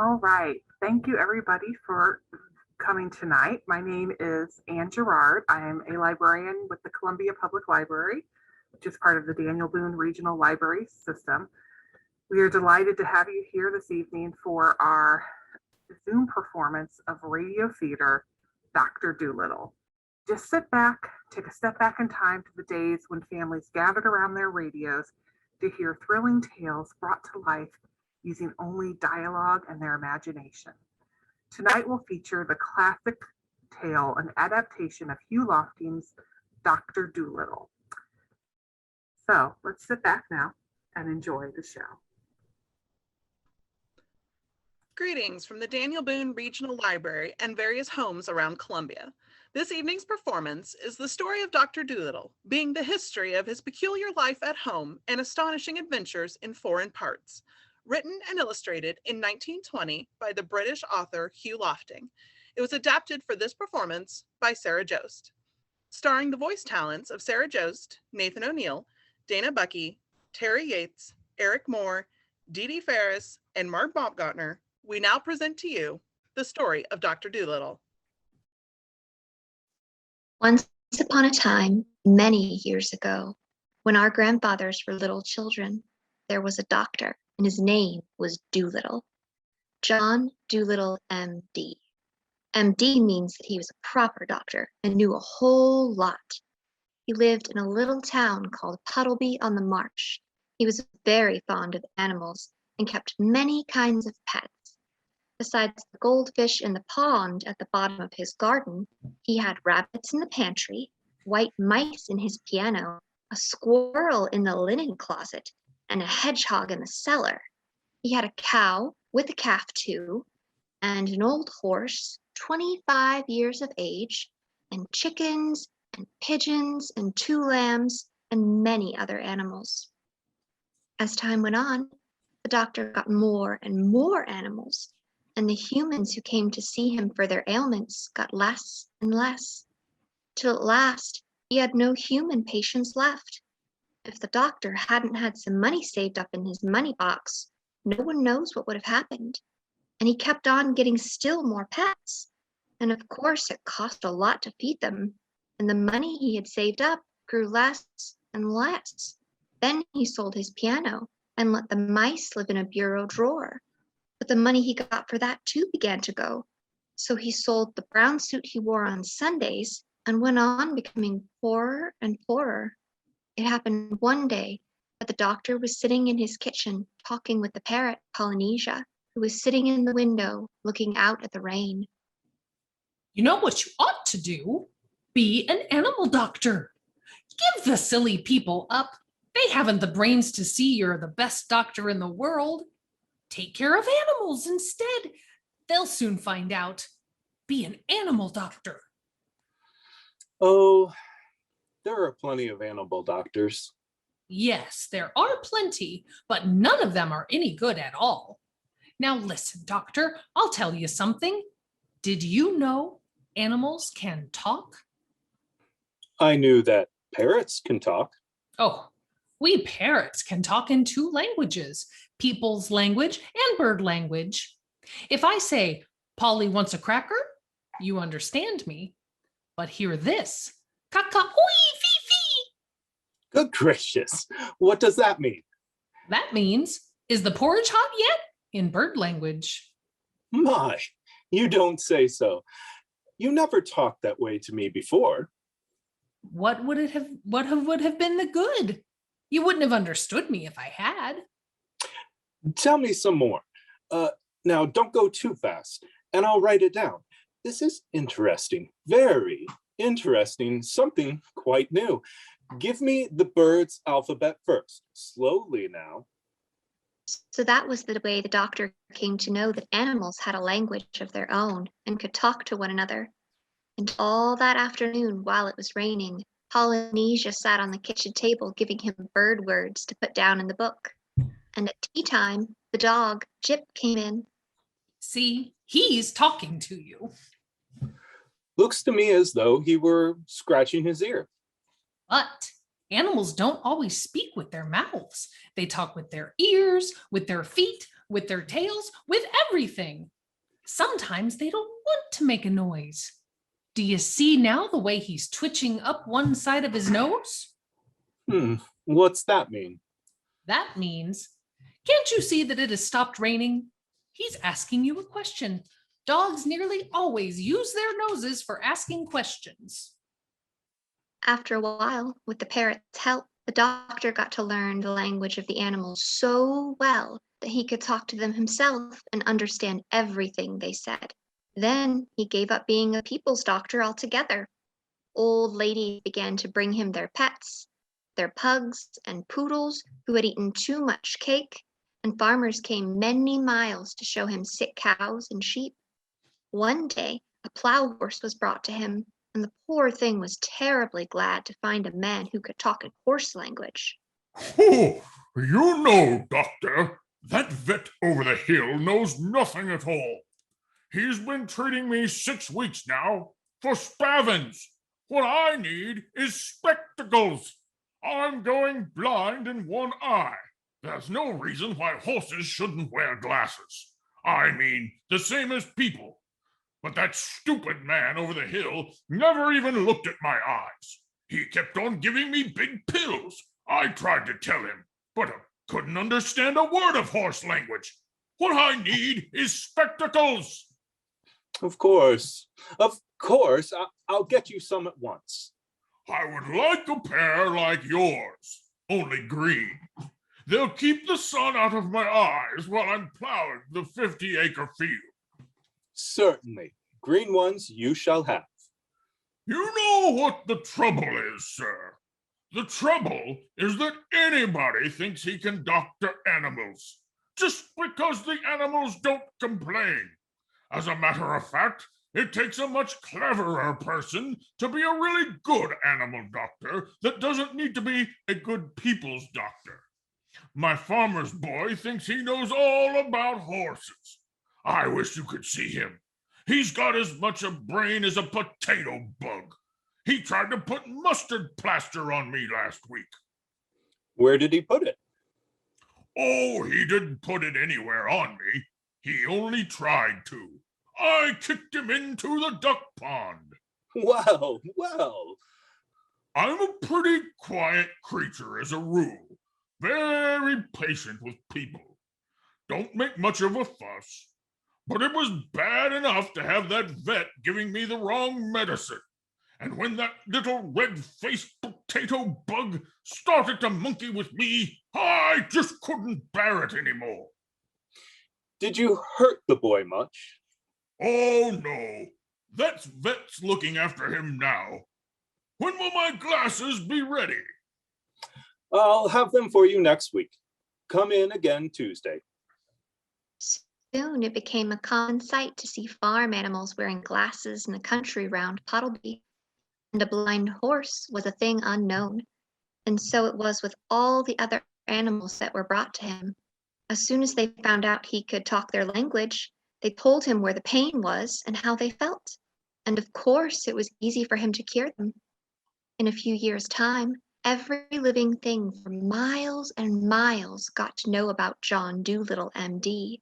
All right. Thank you, everybody, for coming tonight. My name is Ann Gerard. I am a librarian with the Columbia Public Library, which is part of the Daniel Boone Regional Library System. We are delighted to have you here this evening for our Zoom performance of radio theater, Dr. Doolittle. Just sit back, take a step back in time to the days when families gathered around their radios to hear thrilling tales brought to life using only dialogue and their imagination. Tonight will feature the classic tale, an adaptation of Hugh Lofting's Dr. Doolittle. So let's sit back now and enjoy the show. Greetings from the Daniel Boone Regional Library and various homes around Columbia. This evening's performance is the story of Dr. Doolittle, being the history of his peculiar life at home and astonishing adventures in foreign parts. Written and illustrated in 1920 by the British author Hugh Lofting. It was adapted for this performance by Sarah Jost. Starring the voice talents of Sarah Jost, Nathan O'Neill, Dana Bucky, Terry Yates, Eric Moore, Dee Dee Ferris, and Mark Baumgartner, we now present to you the story of Dr. Doolittle. Once upon a time, many years ago, when our grandfathers were little children, there was a doctor, and his name was Doolittle. John Doolittle, MD. MD means that he was a proper doctor and knew a whole lot. He lived in a little town called Puddleby on the Marsh. He was very fond of animals and kept many kinds of pets. Besides the goldfish in the pond at the bottom of his garden, he had rabbits in the pantry, white mice in his piano, a squirrel in the linen closet, and a hedgehog in the cellar. He had a cow with a calf too, and an old horse, 25 years of age, and chickens and pigeons and 2 lambs and many other animals. As time went on, the doctor got more and more animals, and the humans who came to see him for their ailments got less and less, till at last he had no human patients left. If the doctor hadn't had some money saved up in his money box, no one knows what would have happened. And he kept on getting still more pets. And of course, it cost a lot to feed them. And the money he had saved up grew less and less. Then he sold his piano and let the mice live in a bureau drawer. But the money he got for that too began to go. So he sold the brown suit he wore on Sundays and went on becoming poorer and poorer. It happened one day that the doctor was sitting in his kitchen talking with the parrot, Polynesia, who was sitting in the window looking out at the rain. You know what you ought to do? Be an animal doctor. Give the silly people up. They haven't the brains to see you're the best doctor in the world. Take care of animals instead. They'll soon find out. Be an animal doctor. Oh, there are plenty of animal doctors. Yes, there are plenty, but none of them are any good at all. Now listen, doctor, I'll tell you something. Did you know animals can talk? I knew that parrots can talk. Oh, we parrots can talk in 2 languages, people's language and bird language. If I say, Polly wants a cracker, you understand me. But hear this, kaka-oi, fee-fee. Good gracious, what does that mean? That means, is the porridge hot yet? In bird language. My, you don't say so. You never talked that way to me before. What would have been the good? You wouldn't have understood me if I had. Tell me some more. Now, don't go too fast, and I'll write it down. This is interesting, very interesting, something quite new. Give me the bird's alphabet first, slowly now. So that was the way the doctor came to know that animals had a language of their own and could talk to one another. And all that afternoon, while it was raining, Polynesia sat on the kitchen table giving him bird words to put down in the book. And at tea time, the dog, Jip, came in. See, he's talking to you. Looks to me as though he were scratching his ear. But animals don't always speak with their mouths. They talk with their ears, with their feet, with their tails, with everything. Sometimes they don't want to make a noise. Do you see now the way he's twitching up one side of his nose? What's that mean? That means, can't you see that it has stopped raining? He's asking you a question. Dogs nearly always use their noses for asking questions. After a while, with the parrot's help, the doctor got to learn the language of the animals so well that he could talk to them himself and understand everything they said. Then he gave up being a people's doctor altogether. Old ladies began to bring him their pets, their pugs and poodles who had eaten too much cake, and farmers came many miles to show him sick cows and sheep. One day, a plow horse was brought to him, and the poor thing was terribly glad to find a man who could talk in horse language. Oh, you know, Doctor, that vet over the hill knows nothing at all. He's been treating me 6 weeks now for spavins. What I need is spectacles. I'm going blind in one eye. There's no reason why horses shouldn't wear glasses. I mean, the same as people. But that stupid man over the hill never even looked at my eyes. He kept on giving me big pills. I tried to tell him, but I couldn't understand a word of horse language. What I need is spectacles. Of course. I'll get you some at once. I would like a pair like yours, only green. They'll keep the sun out of my eyes while I'm plowing the 50-acre field. Certainly. Green ones you shall have. You know what the trouble is, sir. The trouble is that anybody thinks he can doctor animals, just because the animals don't complain. As a matter of fact, it takes a much cleverer person to be a really good animal doctor that doesn't need to be a good people's doctor. My farmer's boy thinks he knows all about horses. I wish you could see him. He's got as much a brain as a potato bug. He tried to put mustard plaster on me last week. Where did he put it? Oh, he didn't put it anywhere on me. He only tried to. I kicked him into the duck pond. Well. I'm a pretty quiet creature as a rule. Very patient with people. Don't make much of a fuss. But it was bad enough to have that vet giving me the wrong medicine. And when that little red-faced potato bug started to monkey with me, I just couldn't bear it anymore. Did you hurt the boy much? Oh, no. That vet's looking after him now. When will my glasses be ready? I'll have them for you next week. Come in again Tuesday. Soon it became a common sight to see farm animals wearing glasses in the country round Puddleby, and a blind horse was a thing unknown. And so it was with all the other animals that were brought to him. As soon as they found out he could talk their language, they told him where the pain was and how they felt. And of course, it was easy for him to cure them. In a few years' time, every living thing for miles and miles got to know about John Doolittle, MD.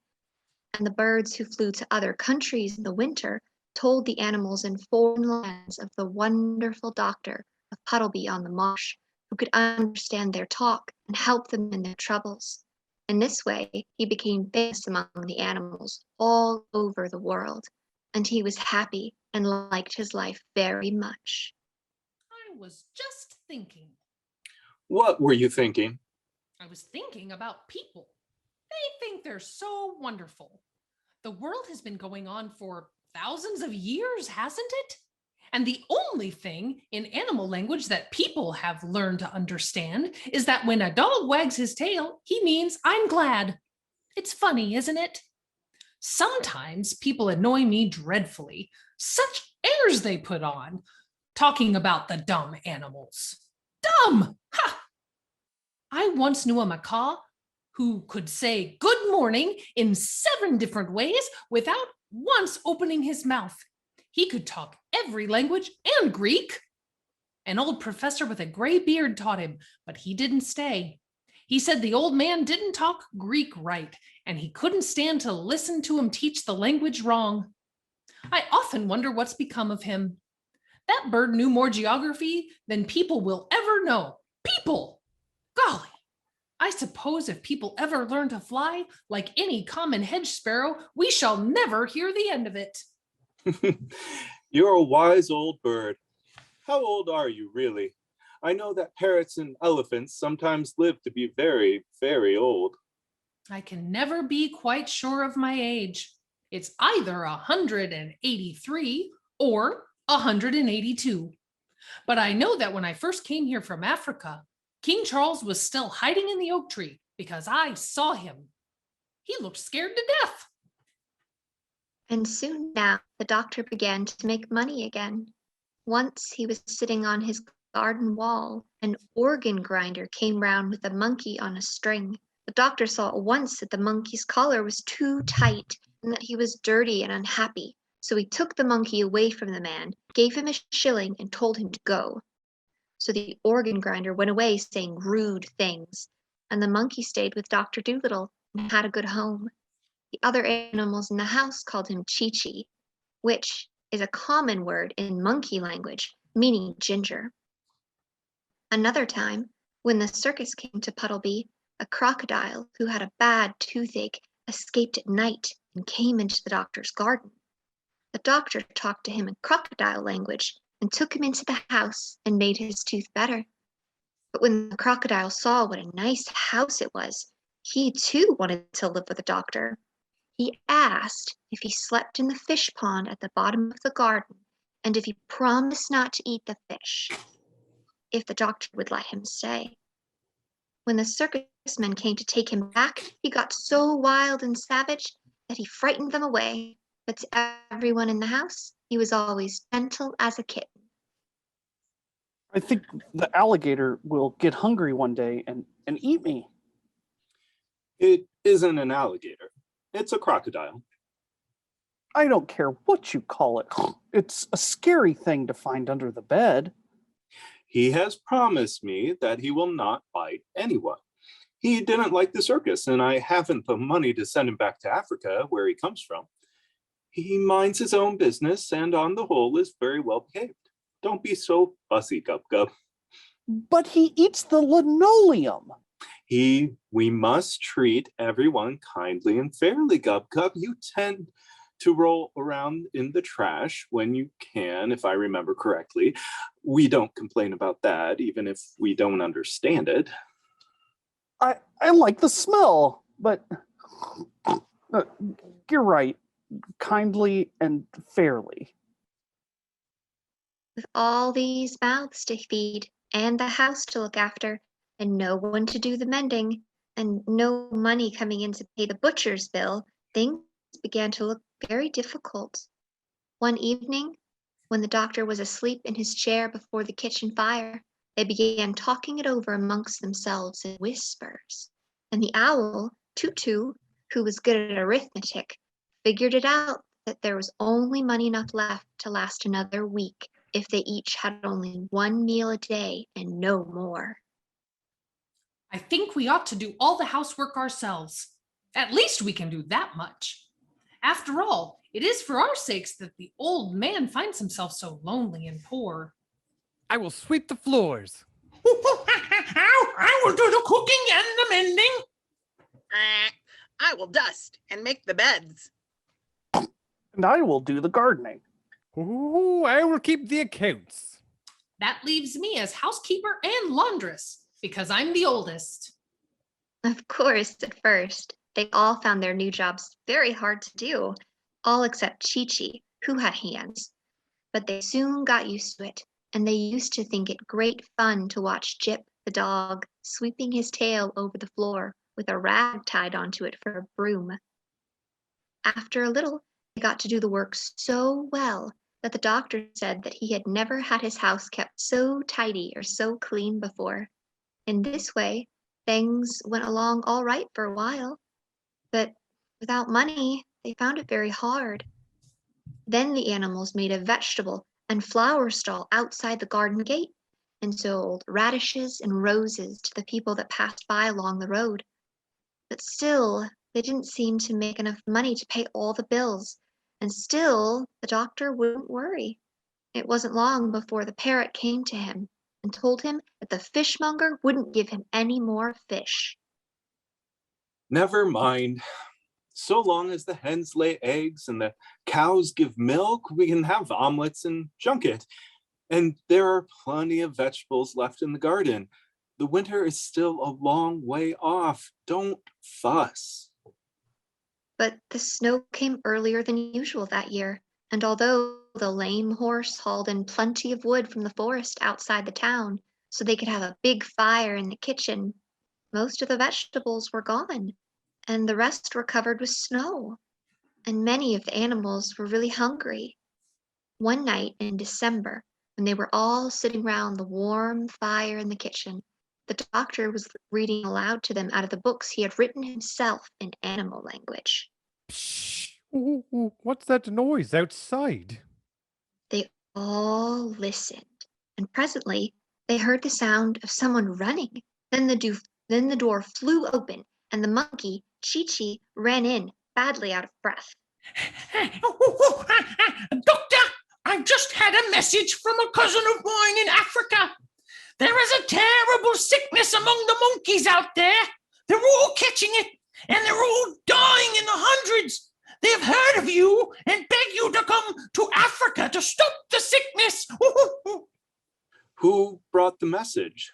And the birds who flew to other countries in the winter told the animals in foreign lands of the wonderful doctor of Puddleby on the Marsh, who could understand their talk and help them in their troubles. In this way, he became famous among the animals all over the world, and he was happy and liked his life very much. I was just thinking. What were you thinking? I was thinking about people. They think they're so wonderful. The world has been going on for thousands of years, hasn't it? And the only thing in animal language that people have learned to understand is that when a dog wags his tail, he means I'm glad. It's funny, isn't it? Sometimes people annoy me dreadfully. Such airs they put on, talking about the dumb animals. Dumb! Ha! I once knew a macaw who could say good morning in 7 different ways without once opening his mouth. He could talk every language and Greek. An old professor with a gray beard taught him, but he didn't stay. He said the old man didn't talk Greek right, and he couldn't stand to listen to him teach the language wrong. I often wonder what's become of him. That bird knew more geography than people will ever know. People! Golly! I suppose if people ever learn to fly, like any common hedge sparrow, we shall never hear the end of it. You're a wise old bird. How old are you, really? I know that parrots and elephants sometimes live to be very, very old. I can never be quite sure of my age. It's either 183 or 182. But I know that when I first came here from Africa, King Charles was still hiding in the oak tree because I saw him. He looked scared to death. And soon now the doctor began to make money again. Once he was sitting on his garden wall. An organ grinder came round with a monkey on a string. The doctor saw at once that the monkey's collar was too tight and that he was dirty and unhappy. So he took the monkey away from the man, gave him a shilling, and told him to go. So the organ grinder went away saying rude things, and the monkey stayed with Dr. Doolittle and had a good home. The other animals in the house called him Chi-Chi, which is a common word in monkey language, meaning ginger. Another time, when the circus came to Puddleby, a crocodile who had a bad toothache escaped at night and came into the doctor's garden. The doctor talked to him in crocodile language and took him into the house and made his tooth better. But when the crocodile saw what a nice house it was, he too wanted to live with the doctor. He asked if he slept in the fish pond at the bottom of the garden and if he promised not to eat the fish, if the doctor would let him stay. When the circus men came to take him back, he got so wild and savage that he frightened them away. But to everyone in the house, he was always gentle as a kitten. I think the alligator will get hungry one day and eat me. It isn't an alligator. It's a crocodile. I don't care what you call it. It's a scary thing to find under the bed. He has promised me that he will not bite anyone. He didn't like the circus, and I haven't the money to send him back to Africa, where he comes from. He minds his own business and on the whole is very well behaved. Don't be so fussy, Gub Gub. But he eats the linoleum. We must treat everyone kindly and fairly, Gub Gub. You tend to roll around in the trash when you can, if I remember correctly. We don't complain about that, even if we don't understand it. I like the smell, but you're right. Kindly and fairly. With all these mouths to feed and the house to look after and no one to do the mending and no money coming in to pay the butcher's bill, things began to look very difficult. One evening, when the doctor was asleep in his chair before the kitchen fire, they began talking it over amongst themselves in whispers. And the owl, Tutu, who was good at arithmetic, figured it out that there was only money enough left to last another week if they each had only one meal a day and no more. I think we ought to do all the housework ourselves. At least we can do that much. After all, it is for our sakes that the old man finds himself so lonely and poor. I will sweep the floors. I will do the cooking and the mending. I will dust and make the beds. And I will do the gardening. Ooh, I will keep the accounts. That leaves me as housekeeper and laundress, because I'm the oldest. Of course, at first, they all found their new jobs very hard to do, all except Chi-Chi, who had hands. But they soon got used to it, and they used to think it great fun to watch Jip, the dog, sweeping his tail over the floor with a rag tied onto it for a broom. After a little, they got to do the work so well that the doctor said that he had never had his house kept so tidy or so clean before. In this way, things went along all right for a while, but without money, they found it very hard. Then the animals made a vegetable and flower stall outside the garden gate, and sold radishes and roses to the people that passed by along the road. But still, they didn't seem to make enough money to pay all the bills, and still the doctor wouldn't worry. It wasn't long before the parrot came to him and told him that the fishmonger wouldn't give him any more fish. Never mind. So long as the hens lay eggs and the cows give milk, we can have omelets and junket. And there are plenty of vegetables left in the garden. The winter is still a long way off. Don't fuss. But the snow came earlier than usual that year, and although the lame horse hauled in plenty of wood from the forest outside the town so they could have a big fire in the kitchen, most of the vegetables were gone, and the rest were covered with snow, and many of the animals were really hungry. One night in December, when they were all sitting round the warm fire in the kitchen, the doctor was reading aloud to them out of the books he had written himself in animal language. Psh! Ooh, what's that noise outside? They all listened, and presently they heard the sound of someone running. Then the door flew open, and the monkey, Chi-Chi, ran in, badly out of breath. Doctor, I just had a message from a cousin of mine in Africa. There is a terrible sickness among the monkeys out there. They're all catching it, and they're all dying in the hundreds. They have heard of you and beg you to come to Africa to stop the sickness. Who brought the message?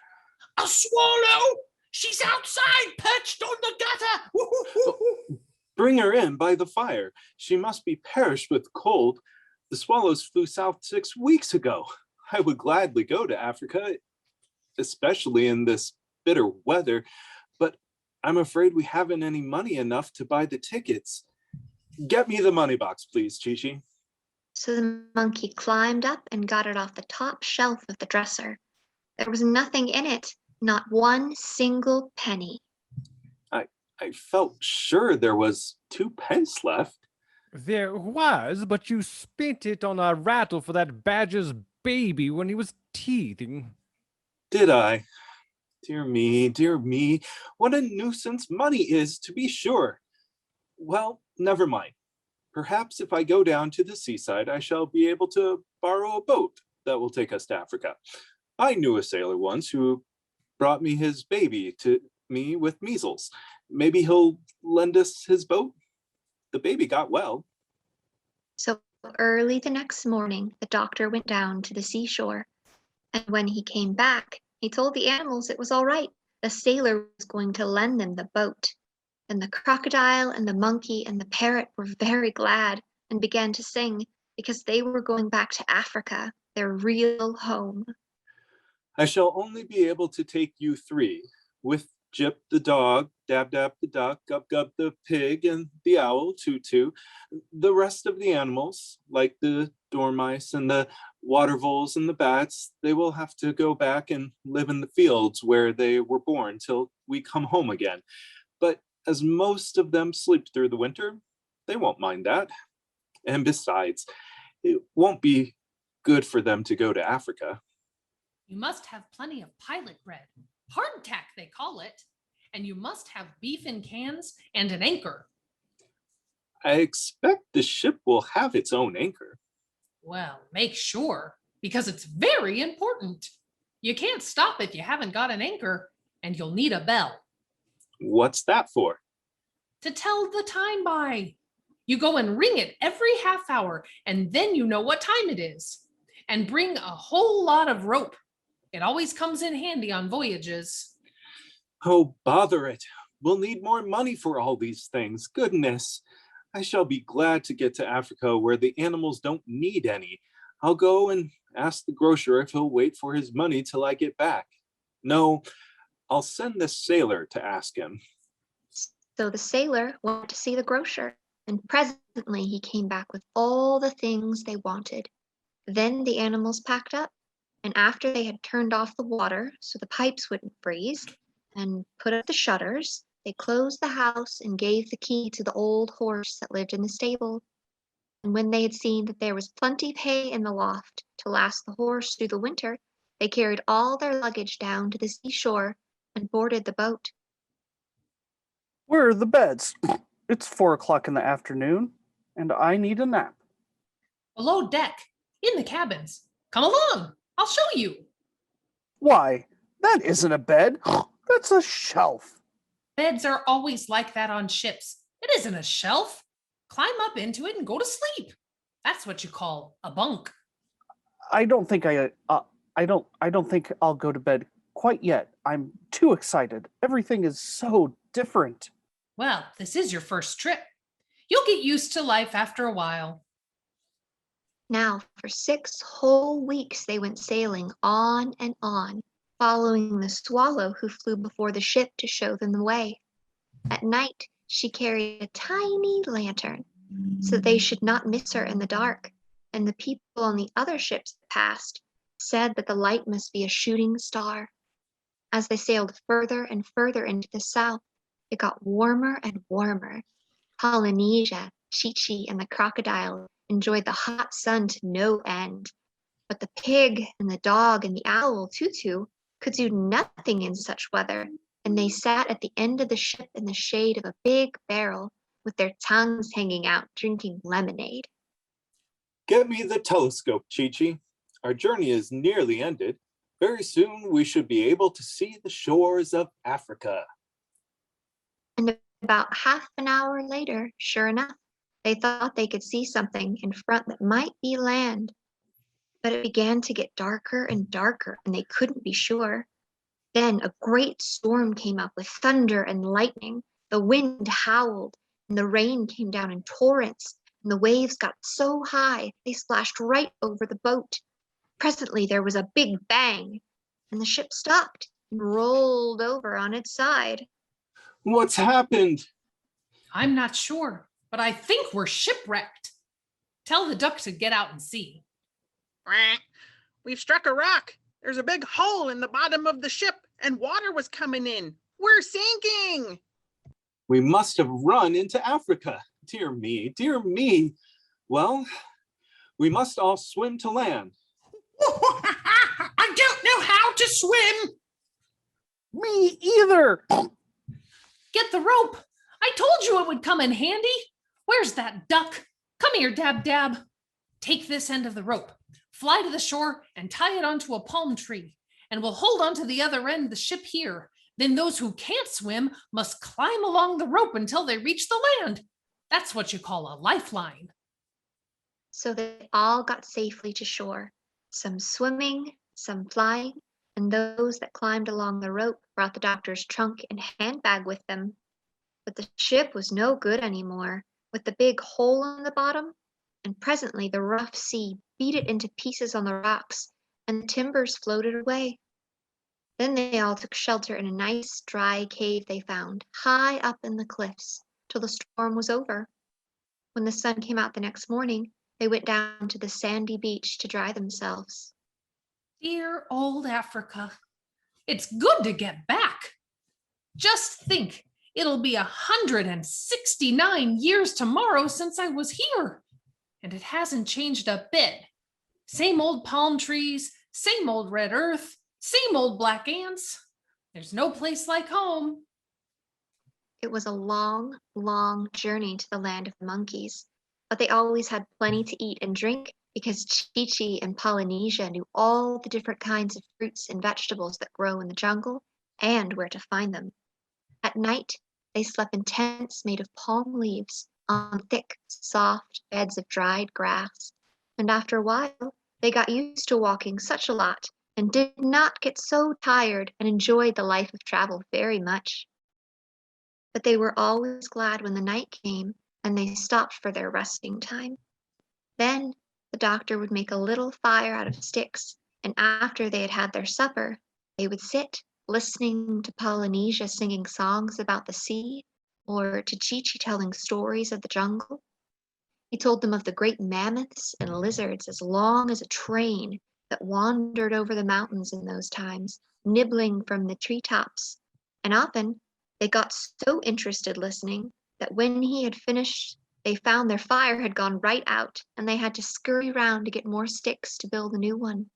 A swallow. She's outside, perched on the gutter. Bring her in by the fire. She must be perished with cold. The swallows flew south 6 weeks ago. I would gladly go to Africa, especially in this bitter weather, but I'm afraid we haven't any money enough to buy the tickets. Get me the money box, please, Chi-Chi. So the monkey climbed up and got it off the top shelf of the dresser. There was nothing in it, not one single penny. I felt sure there was 2 pence left. There was, but you spent it on a rattle for that badger's baby when he was teething. Did I? Dear me, what a nuisance money is, to be sure. Well, never mind. Perhaps if I go down to the seaside, I shall be able to borrow a boat that will take us to Africa. I knew a sailor once who brought me his baby to me with measles. Maybe he'll lend us his boat. The baby got well. So early the next morning, the doctor went down to the seashore. And when he came back, he told the animals it was all right. The sailor was going to lend them the boat. And the crocodile and the monkey and the parrot were very glad and began to sing because they were going back to Africa, their real home. I shall only be able to take you 3, with Jip the dog, Dab Dab the duck, Gub Gub the pig, and the owl, Tutu. The rest of the animals, like the dormice and the water voles and the bats, they will have to go back and live in the fields where they were born till we come home again. But as most of them sleep through the winter, they won't mind that. And besides, it won't be good for them to go to Africa. You must have plenty of pilot bread. Hardtack, they call it. And you must have beef in cans and an anchor. I expect the ship will have its own anchor. Well, make sure, because it's very important. You can't stop if you haven't got an anchor, and you'll need a bell. What's that for? To tell the time by. You go and ring it every half hour, and then you know what time it is. And bring a whole lot of rope. It always comes in handy on voyages. Oh, bother it. We'll need more money for all these things. Goodness. I shall be glad to get to Africa where the animals don't need any. I'll go and ask the grocer if he'll wait for his money till I get back. No, I'll send the sailor to ask him. So the sailor went to see the grocer, and presently he came back with all the things they wanted. Then the animals packed up, and after they had turned off the water so the pipes wouldn't freeze, and put up the shutters, they closed the house and gave the key to the old horse that lived in the stable. And when they had seen that there was plenty of hay in the loft to last the horse through the winter, they carried all their luggage down to the seashore and boarded the boat. Where are the beds? It's 4 o'clock in the afternoon, and I need a nap. Below deck, in the cabins. Come along, I'll show you. Why, that isn't a bed. That's a shelf. Beds are always like that on ships. It isn't a shelf. Climb up into it and go to sleep. That's what you call a bunk. I don't think I don't think I'll go to bed quite yet. I'm too excited. Everything is so different. Well, this is your first trip. You'll get used to life after a while. Now, for 6 whole weeks, they went sailing on and on, following the swallow who flew before the ship to show them the way. At night, she carried a tiny lantern so that they should not miss her in the dark, and the people on the other ships that passed said that the light must be a shooting star. As they sailed further and further into the south, it got warmer and warmer. Polynesia, Chi-Chi, and the crocodile enjoyed the hot sun to no end. But the pig and the dog and the owl, Tutu, could do nothing in such weather, and they sat at the end of the ship in the shade of a big barrel with their tongues hanging out, drinking lemonade. Get me the telescope, Chi-Chi. Our journey is nearly ended. Very soon we should be able to see the shores of Africa. And about half an hour later, sure enough, they thought they could see something in front that might be land. But it began to get darker and darker, and they couldn't be sure. Then a great storm came up with thunder and lightning. The wind howled, and the rain came down in torrents, and the waves got so high they splashed right over the boat. Presently there was a big bang, and the ship stopped and rolled over on its side. What's happened? I'm not sure, but I think we're shipwrecked. Tell the duck to get out and see. Quack. We've struck a rock. There's a big hole in the bottom of the ship, and water was coming in. We're sinking. We must have run into Africa. Dear me, dear me. Well, we must all swim to land. I don't know how to swim. Me either. Get the rope. I told you it would come in handy. Where's that duck? Come here, Dab Dab. Take this end of the rope. Fly to the shore and tie it onto a palm tree. And we'll hold onto the other end of the ship here. Then those who can't swim must climb along the rope until they reach the land. That's what you call a lifeline. So they all got safely to shore, some swimming, some flying, and those that climbed along the rope brought the doctor's trunk and handbag with them. But the ship was no good anymore, with the big hole in the bottom, and presently the rough sea beat it into pieces on the rocks, and the timbers floated away. Then they all took shelter in a nice dry cave they found, high up in the cliffs, till the storm was over. When the sun came out the next morning, they went down to the sandy beach to dry themselves. Dear old Africa. It's good to get back. Just think, it'll be 169 years tomorrow since I was here. And it hasn't changed a bit. Same old palm trees, same old red earth, same old black ants. There's no place like home. It was a long, long journey to the land of the monkeys, but they always had plenty to eat and drink because Chi-Chi and Polynesia knew all the different kinds of fruits and vegetables that grow in the jungle and where to find them. At night, they slept in tents made of palm leaves on thick, soft beds of dried grass, and after a while, they got used to walking such a lot and did not get so tired and enjoyed the life of travel very much. But they were always glad when the night came and they stopped for their resting time. Then the doctor would make a little fire out of sticks, and after they had had their supper, they would sit listening to Polynesia singing songs about the sea or to Chi-Chi telling stories of the jungle. He told them of the great mammoths and lizards as long as a train that wandered over the mountains in those times, nibbling from the treetops. And often they got so interested listening that when he had finished, they found their fire had gone right out and they had to scurry round to get more sticks to build a new one.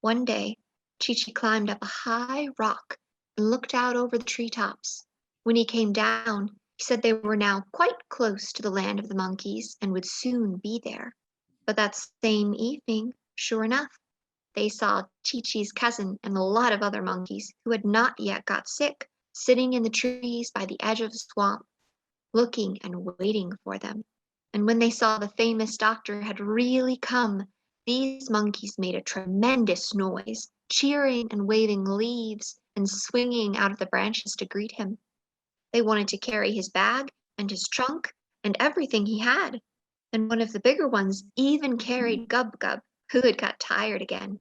One day, Chi-Chi climbed up a high rock and looked out over the treetops. When he came down, he said they were now quite close to the land of the monkeys and would soon be there. But that same evening, sure enough, they saw Chi-Chi's cousin and a lot of other monkeys who had not yet got sick, sitting in the trees by the edge of the swamp, looking and waiting for them. And when they saw the famous doctor had really come, these monkeys made a tremendous noise, cheering and waving leaves and swinging out of the branches to greet him. They wanted to carry his bag and his trunk and everything he had. And one of the bigger ones even carried Gub Gub, who had got tired again.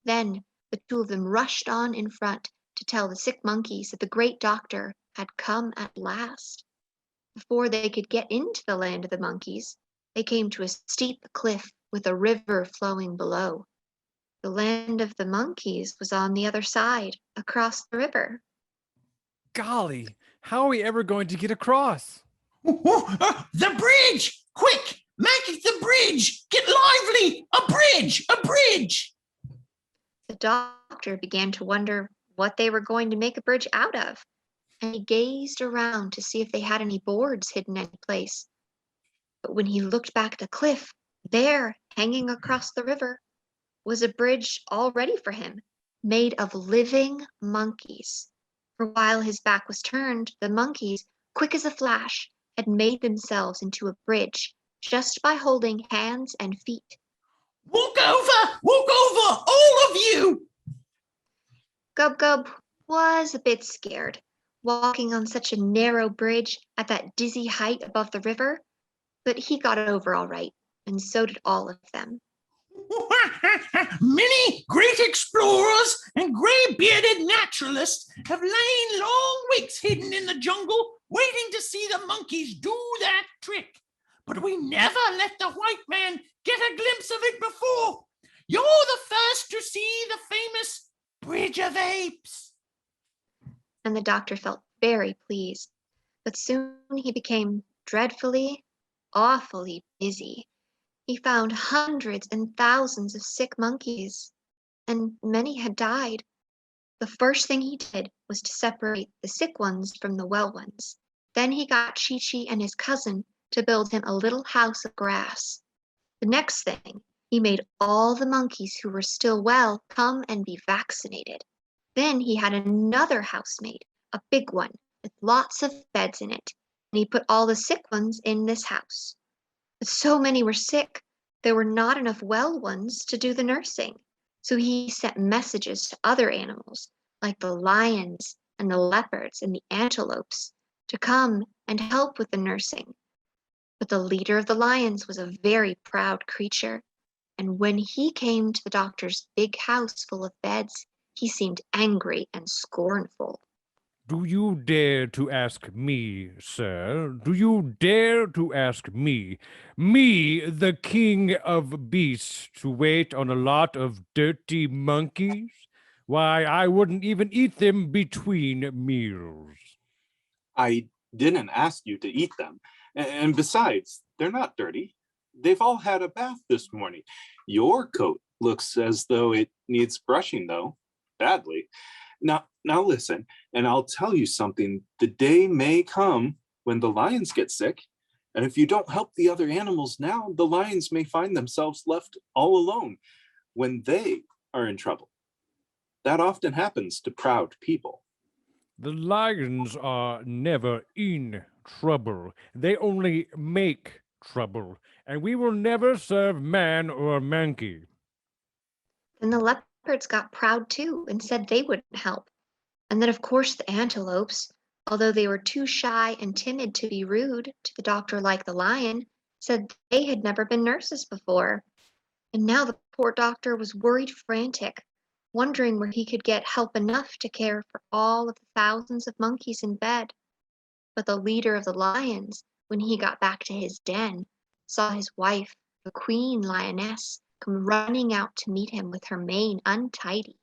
Then the two of them rushed on in front to tell the sick monkeys that the great doctor had come at last. Before they could get into the land of the monkeys, they came to a steep cliff with a river flowing below. The land of the monkeys was on the other side, across the river. Golly, how are we ever going to get across? The bridge! Quick! Make the bridge! Get lively! A bridge! A bridge! The doctor began to wonder what they were going to make a bridge out of, and he gazed around to see if they had any boards hidden any place. But when he looked back at the cliff, there, hanging across the river, was a bridge all ready for him, made of living monkeys. For while his back was turned, the monkeys, quick as a flash, had made themselves into a bridge just by holding hands and feet. Walk over! Walk over! All of you! Gub Gub was a bit scared, walking on such a narrow bridge at that dizzy height above the river, but he got it over all right, and so did all of them. Many great explorers and gray-bearded naturalists have lain long weeks hidden in the jungle, waiting to see the monkeys do that trick. But we never let the white man get a glimpse of it before. You're the first to see the famous Bridge of Apes. And the doctor felt very pleased, but soon he became dreadfully, awfully busy. He found hundreds and thousands of sick monkeys, and many had died. The first thing he did was to separate the sick ones from the well ones. Then he got Chi-Chi and his cousin to build him a little house of grass. The next thing, he made all the monkeys who were still well come and be vaccinated. Then he had another house made, a big one, with lots of beds in it, and he put all the sick ones in this house. But so many were sick, there were not enough well ones to do the nursing. So he sent messages to other animals, like the lions and the leopards and the antelopes, to come and help with the nursing. But the leader of the lions was a very proud creature, and when he came to the doctor's big house full of beds, he seemed angry and scornful. Do you dare to ask me, sir? Do you dare to ask me, the king of beasts, to wait on a lot of dirty monkeys? Why, I wouldn't even eat them between meals. I didn't ask you to eat them. And besides, they're not dirty. They've all had a bath this morning. Your coat looks as though it needs brushing, though, badly. Now listen, and I'll tell you something. The day may come when the lions get sick, and if you don't help the other animals now, the lions may find themselves left all alone when they are in trouble. That often happens to proud people. The lions are never in trouble. They only make trouble, and we will never serve man or monkey. Then the leopards got proud too and said they wouldn't help. And then, of course, the antelopes, although they were too shy and timid to be rude to the doctor like the lion, said they had never been nurses before. And now the poor doctor was worried frantic, wondering where he could get help enough to care for all of the thousands of monkeys in bed. But the leader of the lions, when he got back to his den, saw his wife, the queen lioness, come running out to meet him with her mane untidy.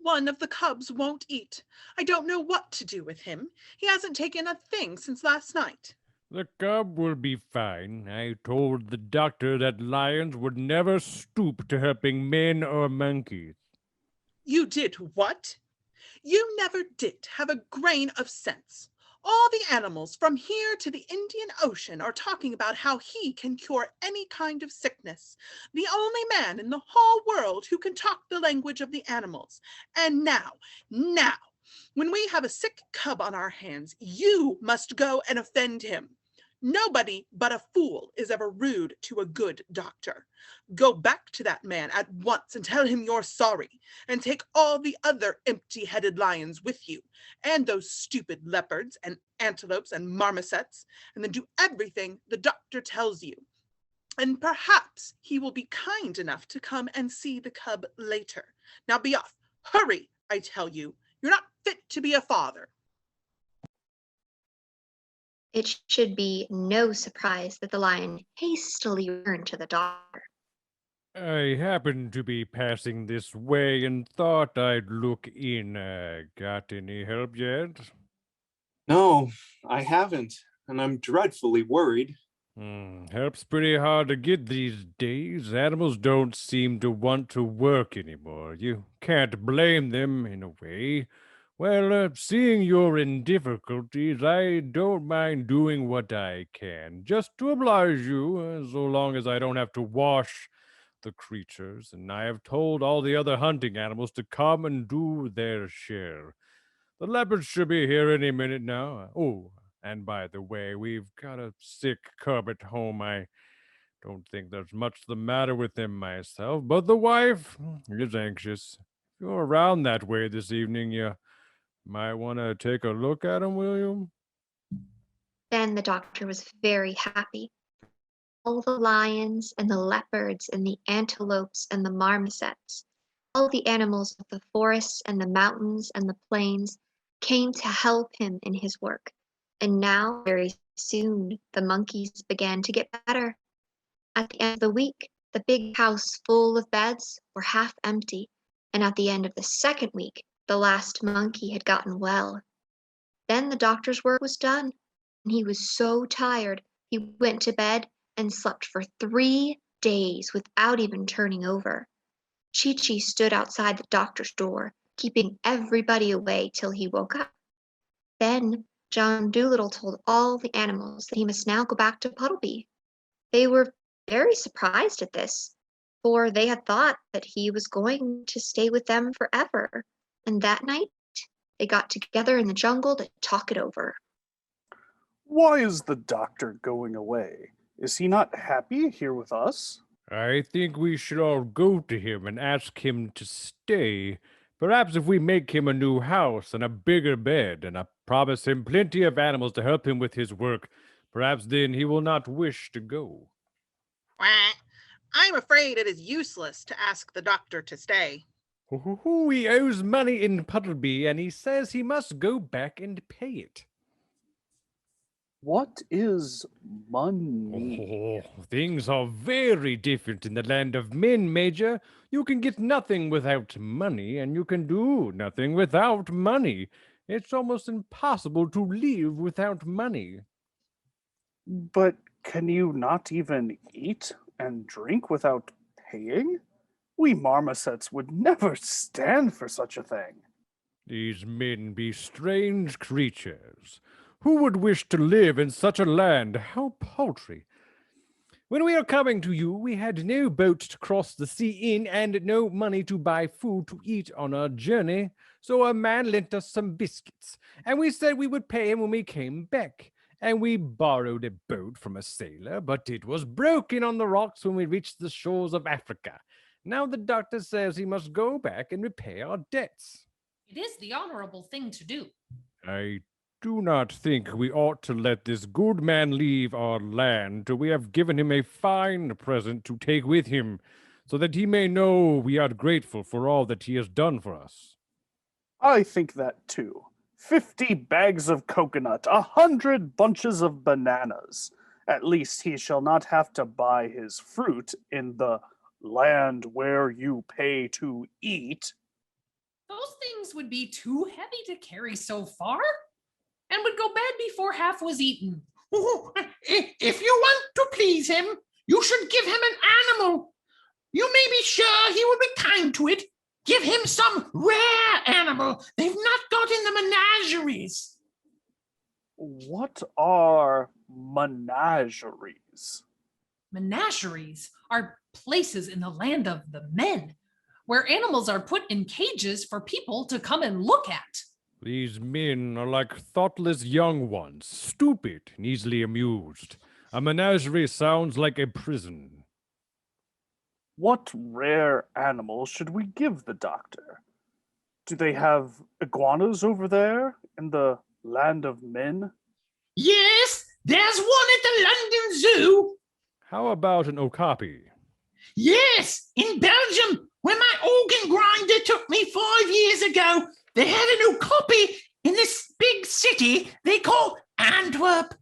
One of the cubs won't eat. I don't know what to do with him. He hasn't taken a thing since last night. The cub will be fine. I told the doctor that lions would never stoop to helping men or monkeys. You did what? You never did have a grain of sense. All the animals from here to the Indian Ocean are talking about how he can cure any kind of sickness. The only man in the whole world who can talk the language of the animals. And now, when we have a sick cub on our hands, you must go and offend him. Nobody but a fool is ever rude to a good doctor. Go back to that man at once and tell him you're sorry, and take all the other empty-headed lions with you, and those stupid leopards and antelopes and marmosets, and then do everything the doctor tells you. And perhaps he will be kind enough to come and see the cub later. Now be off. Hurry, I tell you. You're not fit to be a father. It should be no surprise that the lion hastily returned to the doctor. I happened to be passing this way and thought I'd look in. Got any help yet? No, I haven't, and I'm dreadfully worried. Help's pretty hard to get these days. Animals don't seem to want to work anymore. You can't blame them in a way. Well, seeing you're in difficulties, I don't mind doing what I can, just to oblige you, so long as I don't have to wash the creatures, and I have told all the other hunting animals to come and do their share. The leopards should be here any minute now. Oh, and by the way, we've got a sick cub at home. I don't think there's much the matter with him myself, but the wife is anxious. If you're around that way this evening, you might want to take a look at him, will you? Then the doctor was very happy. All the lions and the leopards and the antelopes and the marmosets, all the animals of the forests and the mountains and the plains came to help him in his work. And now, very soon, the monkeys began to get better. At the end of the week, the big house full of beds were half empty, and at the end of the second week, the last monkey had gotten well. Then the doctor's work was done, and he was so tired he went to bed and slept for 3 days without even turning over. Chi-Chi stood outside the doctor's door, keeping everybody away till he woke up. Then John Doolittle told all the animals that he must now go back to Puddleby. They were very surprised at this, for they had thought that he was going to stay with them forever. And that night, they got together in the jungle to talk it over. Why is the doctor going away? Is he not happy here with us? I think we should all go to him and ask him to stay. Perhaps if we make him a new house and a bigger bed, and promise him plenty of animals to help him with his work, perhaps then he will not wish to go. Quack. I'm afraid it is useless to ask the doctor to stay. He owes money in Puddleby, and he says he must go back and pay it. What is money? Oh, things are very different in the land of men, Major. You can get nothing without money, and you can do nothing without money. It's almost impossible to live without money. But can you not even eat and drink without paying? We marmosets would never stand for such a thing. These men be strange creatures. Who would wish to live in such a land? How paltry. When we are coming to you, we had no boat to cross the sea in and no money to buy food to eat on our journey, so a man lent us some biscuits, and we said we would pay him when we came back. And we borrowed a boat from a sailor, but it was broken on the rocks when we reached the shores of Africa. Now the doctor says he must go back and repay our debts. It is the honorable thing to do. I do not think we ought to let this good man leave our land till we have given him a fine present to take with him, so that he may know we are grateful for all that he has done for us. I think that too. 50 bags of coconut, 100 bunches of bananas. At least he shall not have to buy his fruit in the land where you pay to eat. Those things would be too heavy to carry so far, and would go bad before half was eaten. If you want to please him, you should give him an animal. You may be sure he will be kind to it. Give him some rare animal they've not got in the menageries. What are menageries? Menageries are places in the land of the men where animals are put in cages for people to come and look at. These men are like thoughtless young ones, stupid and easily amused. A menagerie sounds like a prison. What rare animal should we give the doctor? Do they have iguanas over there in the land of men? Yes, there's one at the London Zoo. How about an okapi? Yes, in Belgium, where my organ grinder took me 5 years ago, they had a new copy in this big city they call Antwerp.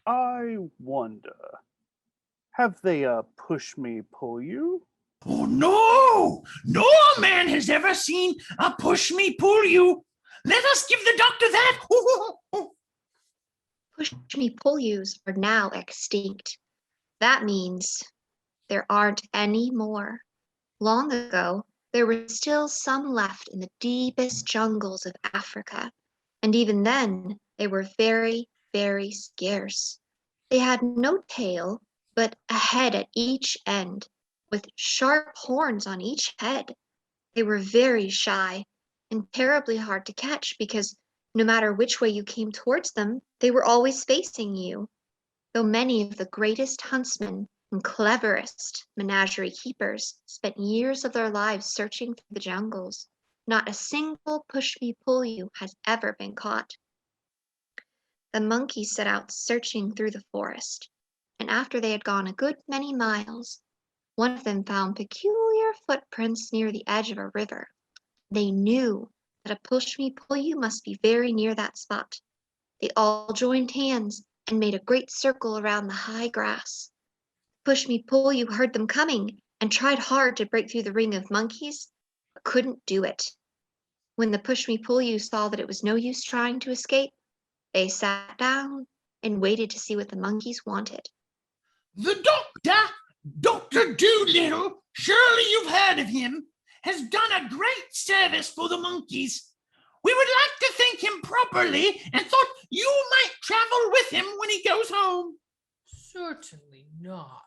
I wonder, have they push me, pull you? Oh, no man has ever seen a push me, pull you. Let us give the doctor that. Push me pull yous are now extinct. That means there aren't any more. Long ago, there were still some left in the deepest jungles of Africa, and even then, they were very, very scarce. They had no tail, but a head at each end, with sharp horns on each head. They were very shy and terribly hard to catch because no matter which way you came towards them, they were always facing you. Though many of the greatest huntsmen and cleverest menagerie keepers spent years of their lives searching through the jungles, not a single push-me-pull-you has ever been caught. The monkeys set out searching through the forest, and after they had gone a good many miles, one of them found peculiar footprints near the edge of a river. They knew that a push-me-pull-you must be very near that spot. They all joined hands and made a great circle around the high grass. Push-me-pull-you heard them coming and tried hard to break through the ring of monkeys, but couldn't do it. When the push-me-pull-you saw that it was no use trying to escape, they sat down and waited to see what the monkeys wanted. The doctor, Dr. Doolittle, surely you've heard of him, has done a great service for the monkeys. We would like to thank him properly and thought you might travel with him when he goes home. Certainly not.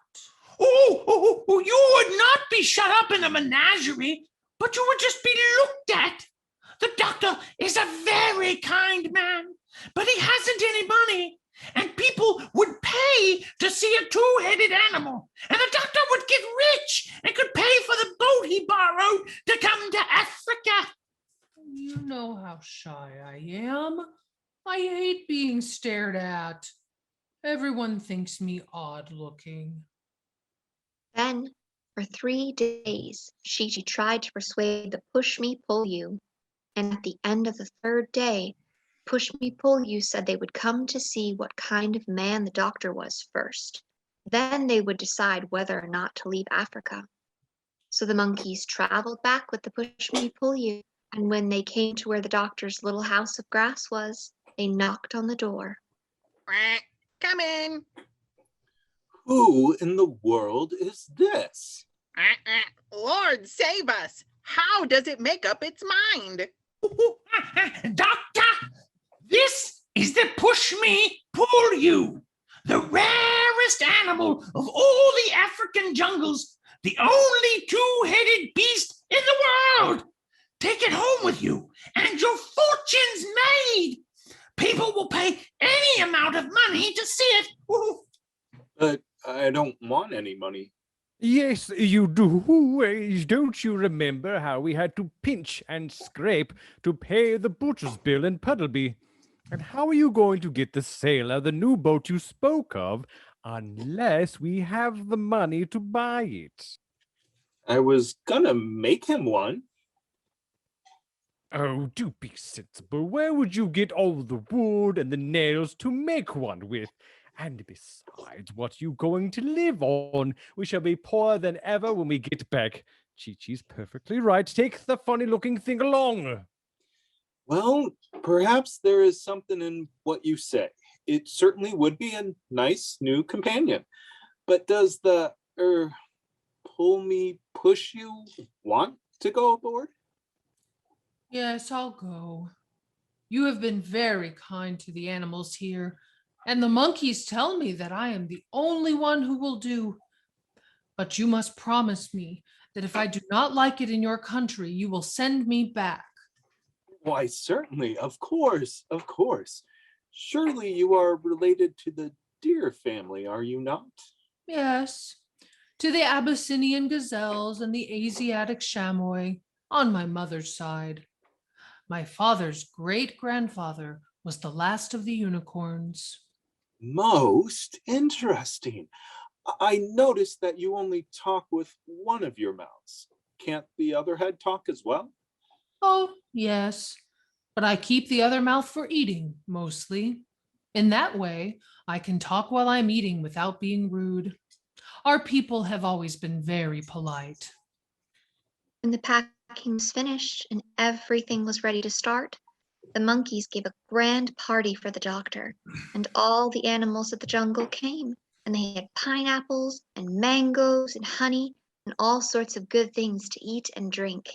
Oh, you would not be shut up in a menagerie, but you would just be looked at. The doctor is a very kind man, but he hasn't any money, and people would pay to see a two-headed animal, and the doctor would get rich and could pay for the boat he borrowed to come to Africa. You know how shy I am. I hate being stared at. Everyone thinks me odd looking. Then, for 3 days, Chi tried to persuade the push-me-pull-you, and at the end of the 3rd day, push-me-pull-you said they would come to see what kind of man the doctor was first. Then they would decide whether or not to leave Africa. So the monkeys traveled back with the push-me-pull-you, and when they came to where the doctor's little house of grass was, they knocked on the door. Come in. Who in the world is this? Lord save us. How does it make up its mind? Doctor, this is the push me, pull you, the rarest animal of all the African jungles, the only two-headed beast in the world. Take it home with you, and your fortune's made. People will pay any amount of money to see it. But I don't want any money. Yes, you do. Don't you remember how we had to pinch and scrape to pay the butcher's bill in Puddleby? And how are you going to get the sailor the new boat you spoke of unless we have the money to buy it? I was gonna make him one. Oh, do be sensible. Where would you get all the wood and the nails to make one with? And besides, what you going to live on? We shall be poorer than ever when we get back. Chi-Chi's perfectly right. Take the funny-looking thing along. Well, perhaps there is something in what you say. it certainly would be a nice new companion. But does the pull me push you want to go aboard? Yes, I'll go. You have been very kind to the animals here, and the monkeys tell me that I am the only one who will do. But you must promise me that if I do not like it in your country, you will send me back. Why, certainly, of course, of course. Surely you are related to the deer family, are you not? Yes, to the Abyssinian gazelles and the Asiatic chamois on my mother's side. My father's great grandfather was the last of the unicorns. Most interesting. I noticed that you only talk with one of your mouths. Can't the other head talk as well? Oh, yes, but I keep the other mouth for eating, mostly. In that way, I can talk while I'm eating without being rude. Our people have always been very polite. When the packing was finished and everything was ready to start, the monkeys gave a grand party for the doctor, and all the animals of the jungle came, and they had pineapples and mangoes and honey and all sorts of good things to eat and drink.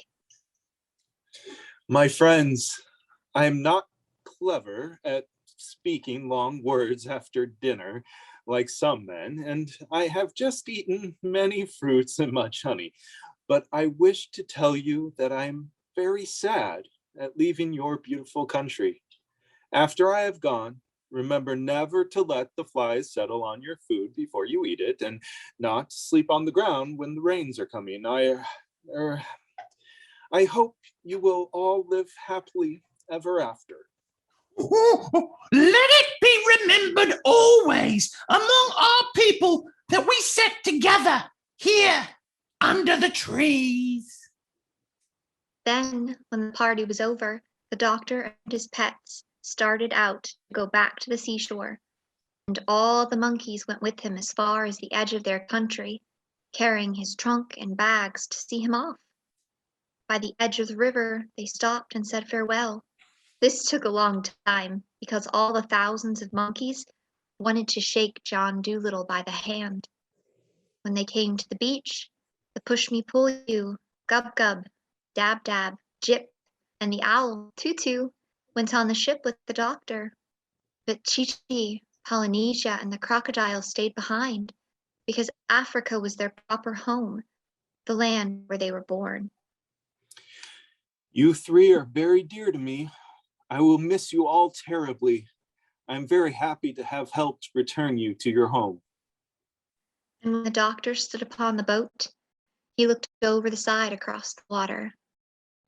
My friends, I am not clever at speaking long words after dinner like some men, and I have just eaten many fruits and much honey. But I wish to tell you that I'm very sad at leaving your beautiful country. After I have gone, remember never to let the flies settle on your food before you eat it, and not to sleep on the ground when the rains are coming. I hope you will all live happily ever after. Let it be remembered always among our people that we sat together here under the trees. Then, when the party was over, the doctor and his pets started out to go back to the seashore, and all the monkeys went with him as far as the edge of their country, carrying his trunk and bags to see him off. By the edge of the river, they stopped and said farewell. This took a long time because all the thousands of monkeys wanted to shake John Doolittle by the hand. When they came to the beach, the push me pull you, gub gub, dab dab, jip, and the owl, Tutu, went on the ship with the doctor. But Chi-Chi, Polynesia, and the crocodile stayed behind because Africa was their proper home, the land where they were born. You three are very dear to me. I will miss you all terribly. I'm very happy to have helped return you to your home. And when the doctor stood upon the boat, he looked over the side across the water.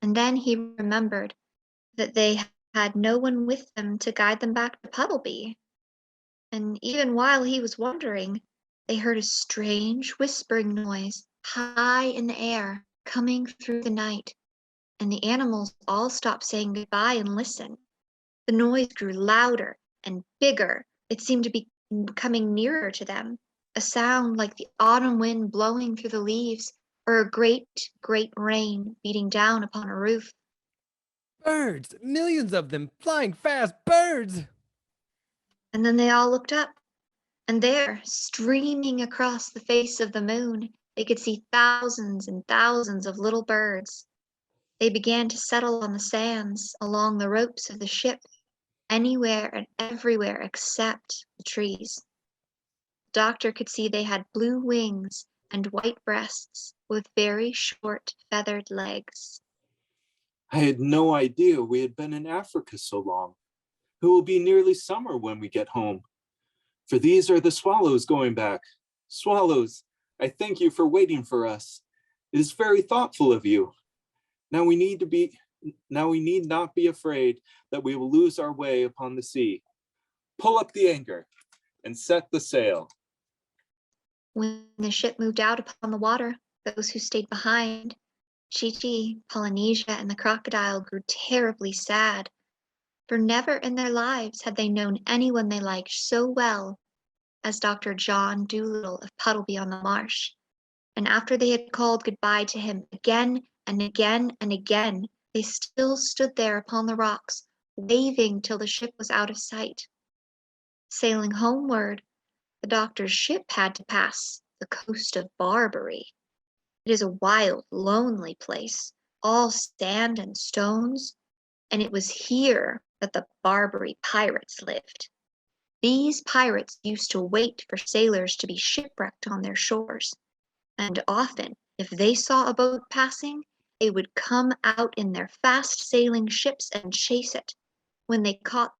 And then he remembered that they had no one with them to guide them back to Puddleby. And even while he was wondering, they heard a strange whispering noise high in the air coming through the night. And the animals all stopped saying goodbye and listened. The noise grew louder and bigger. It seemed to be coming nearer to them, a sound like the autumn wind blowing through the leaves or a great, great rain beating down upon a roof. Birds! Millions of them! Flying fast birds! And then they all looked up, and there, streaming across the face of the moon, they could see thousands and thousands of little birds. They began to settle on the sands along the ropes of the ship, anywhere and everywhere except the trees. The doctor could see they had blue wings and white breasts with very short feathered legs. I had no idea we had been in Africa so long. It will be nearly summer when we get home. For these are the swallows going back. Swallows, I thank you for waiting for us. It is very thoughtful of you. Now we need not be afraid that we will lose our way upon the sea. Pull up the anchor and set the sail. When the ship moved out upon the water, those who stayed behind, Chi-Chi, Polynesia, and the crocodile grew terribly sad, for never in their lives had they known anyone they liked so well as Dr. John Doolittle of Puddleby on the Marsh. And after they had called goodbye to him again and again and again, they still stood there upon the rocks, waving till the ship was out of sight. Sailing homeward, the doctor's ship had to pass the coast of Barbary. It is a wild, lonely place, all sand and stones, and it was here that the Barbary pirates lived. These pirates used to wait for sailors to be shipwrecked on their shores, and often, if they saw a boat passing, they would come out in their fast-sailing ships and chase it. When they caught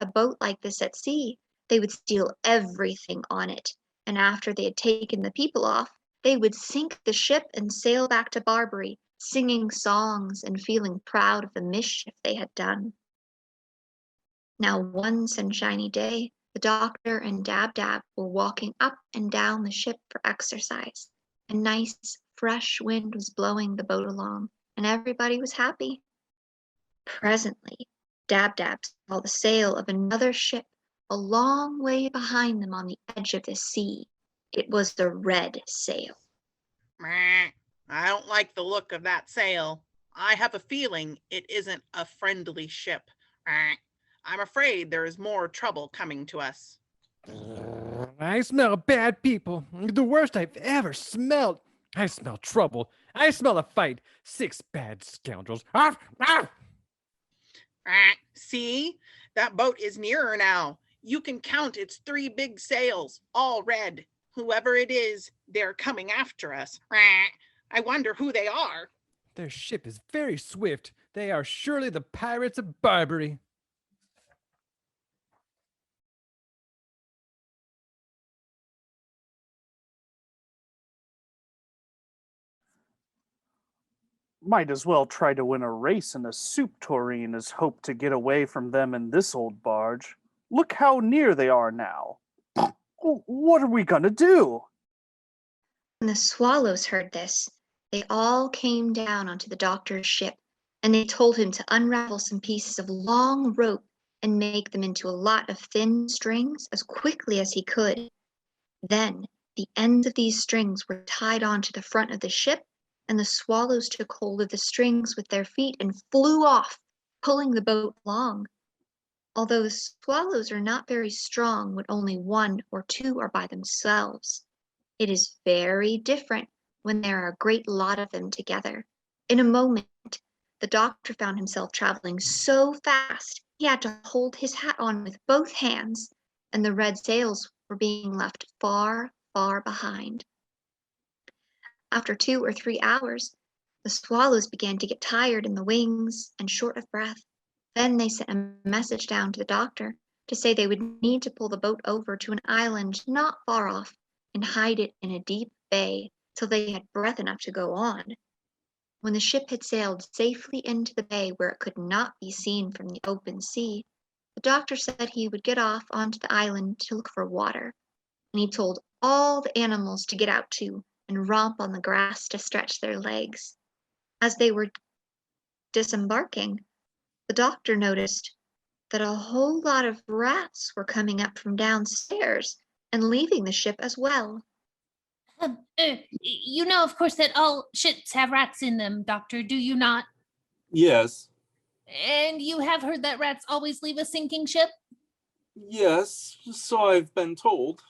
a boat like this at sea, they would steal everything on it, and after they had taken the people off, they would sink the ship and sail back to Barbary, singing songs and feeling proud of the mischief they had done. Now one sunshiny day, the doctor and Dab Dab were walking up and down the ship for exercise. A nice, fresh wind was blowing the boat along, and everybody was happy. Presently, Dab Dab saw the sail of another ship a long way behind them on the edge of the sea. It was the red sail. Meh, I don't like the look of that sail. I have a feeling it isn't a friendly ship. Meh, I'm afraid there is more trouble coming to us. I smell bad people. The worst I've ever smelled. I smell trouble. I smell a fight. 6 bad scoundrels. Arf, arf. See? That boat is nearer now. You can count its 3 big sails, all red. Whoever it is, they're coming after us. I wonder who they are. Their ship is very swift. They are surely the pirates of Barbary. Might as well try to win a race in a soup tureen as hope to get away from them in this old barge. Look how near they are now. What are we gonna do? When the swallows heard this, they all came down onto the doctor's ship, and they told him to unravel some pieces of long rope and make them into a lot of thin strings as quickly as he could. Then the ends of these strings were tied onto the front of the ship, and the swallows took hold of the strings with their feet and flew off, pulling the boat along. Although the swallows are not very strong when only 1 or 2 are by themselves, it is very different when there are a great lot of them together. In a moment, the doctor found himself traveling so fast he had to hold his hat on with both hands, and the red sails were being left far, far behind. After 2 or 3 hours, the swallows began to get tired in the wings and short of breath. Then they sent a message down to the doctor to say they would need to pull the boat over to an island not far off and hide it in a deep bay till they had breath enough to go on. When the ship had sailed safely into the bay where it could not be seen from the open sea, the doctor said he would get off onto the island to look for water, and he told all the animals to get out too and romp on the grass to stretch their legs. As they were disembarking, the doctor noticed that a whole lot of rats were coming up from downstairs and leaving the ship as well. You know, of course, that all ships have rats in them, Doctor, do you not? Yes, And you have heard that rats always leave a sinking ship? yes, so I've been told.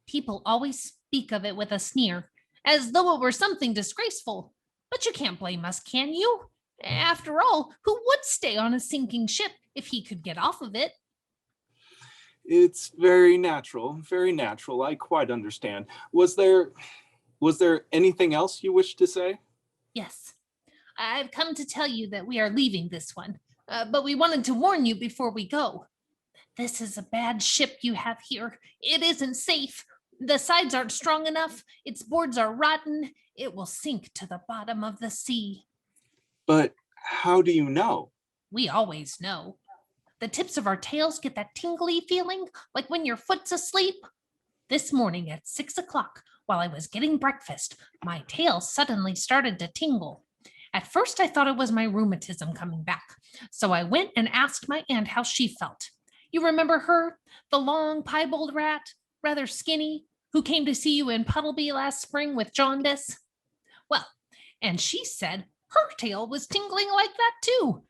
People always speak of it with a sneer, as though it were something disgraceful. But you can't blame us, can you? After all, who would stay on a sinking ship if he could get off of it? It's very natural, I quite understand. Was there anything else you wish to say? Yes, I've come to tell you that we are leaving this one, but we wanted to warn you before we go. This is a bad ship you have here. It isn't safe. The sides aren't strong enough. Its boards are rotten. It will sink to the bottom of the sea. But how do you know? We always know. The tips of our tails get that tingly feeling, like when your foot's asleep. This morning at 6 o'clock, while I was getting breakfast, my tail suddenly started to tingle. At first, I thought it was my rheumatism coming back, so I went and asked my aunt how she felt. You remember her, the long piebald rat, rather skinny, who came to see you in Puddleby last spring with jaundice? Well, and she said her tail was tingling like that too.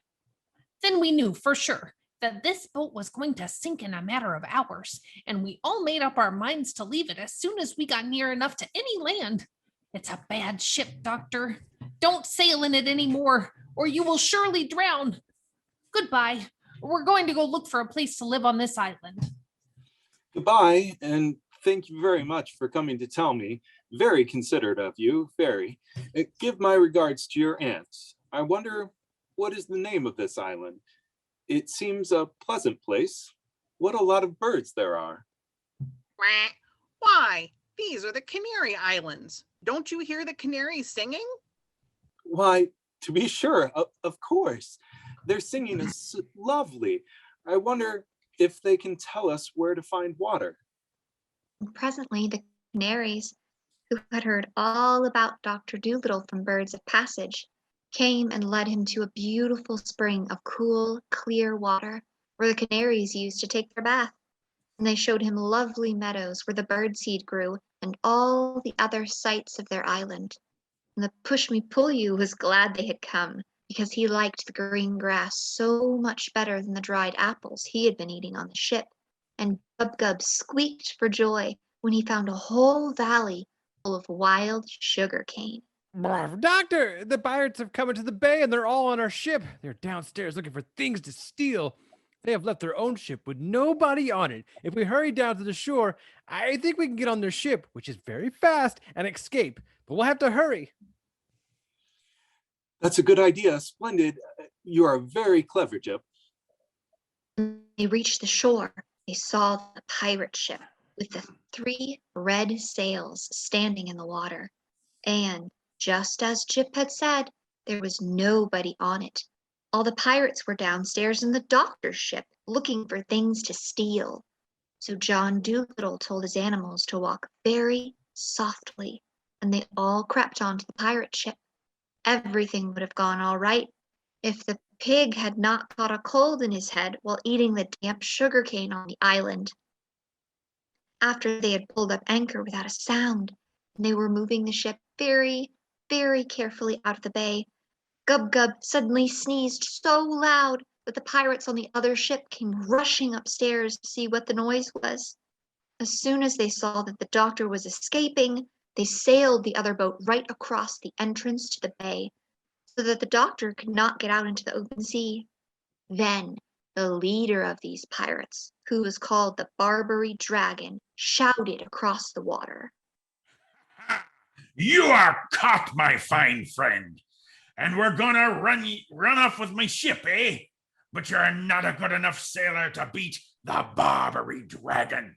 Then we knew for sure that this boat was going to sink in a matter of hours, and we all made up our minds to leave it as soon as we got near enough to any land. It's a bad ship, Doctor. Don't sail in it anymore, or you will surely drown. Goodbye. We're going to go look for a place to live on this island. Goodbye, and thank you very much for coming to tell me. Very considerate of you, very. Give my regards to your aunt. I wonder, what is the name of this island? It seems a pleasant place. What a lot of birds there are. Quack. Why, these are the Canary Islands. Don't you hear the canaries singing? Why, to be sure, of course. Their singing is lovely. I wonder if they can tell us where to find water. And presently, the canaries, who had heard all about Dr. Doolittle from birds of passage, came and led him to a beautiful spring of cool, clear water where the canaries used to take their bath. And they showed him lovely meadows where the birdseed grew and all the other sights of their island. And the Push-Me-Pull-You was glad they had come, because he liked the green grass so much better than the dried apples he had been eating on the ship. And Gub-Gub squeaked for joy when he found a whole valley full of wild sugar cane. Doctor, the pirates have come into the bay and they're all on our ship. They're downstairs looking for things to steal. They have left their own ship with nobody on it. If we hurry down to the shore, I think we can get on their ship, which is very fast, and escape. But we'll have to hurry. That's a good idea. Splendid. You are very clever, Jip. When they reached the shore, they saw the pirate ship with the 3 red sails standing in the water. And just as Jip had said, there was nobody on it. All the pirates were downstairs in the doctor's ship looking for things to steal. So John Doolittle told his animals to walk very softly, and they all crept onto the pirate ship. Everything would have gone all right if the pig had not caught a cold in his head while eating the damp sugar cane on the island. After they had pulled up anchor without a sound, and they were moving the ship very, very carefully out of the bay, Gub-Gub suddenly sneezed so loud that the pirates on the other ship came rushing upstairs to see what the noise was. As soon as they saw that the doctor was escaping, they sailed the other boat right across the entrance to the bay so that the doctor could not get out into the open sea. Then the leader of these pirates, who was called the Barbary Dragon, shouted across the water. You are caught, my fine friend. And we're gonna run off with my ship, eh? But you're not a good enough sailor to beat the Barbary Dragon.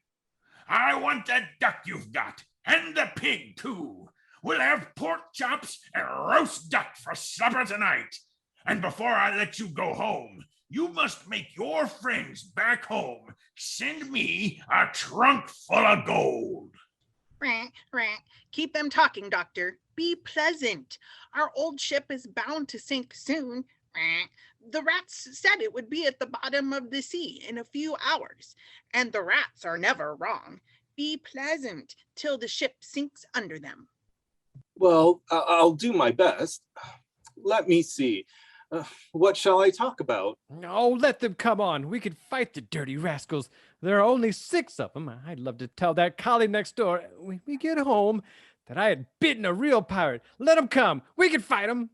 I want that duck you've got, and the pig too. We'll have pork chops and roast duck for supper tonight. And before I let you go home, you must make your friends back home send me a trunk full of gold. Rat, rat. Keep them talking, Doctor. Be pleasant. Our old ship is bound to sink soon. Rat. The rats said it would be at the bottom of the sea in a few hours, and the rats are never wrong. Be pleasant till the ship sinks under them. Well, I'll do my best. Let me see. What shall I talk about? Oh, let them come on. We can fight the dirty rascals. There are only 6 of them. I'd love to tell that collie next door when we get home that I had bitten a real pirate. Let them come. We can fight them.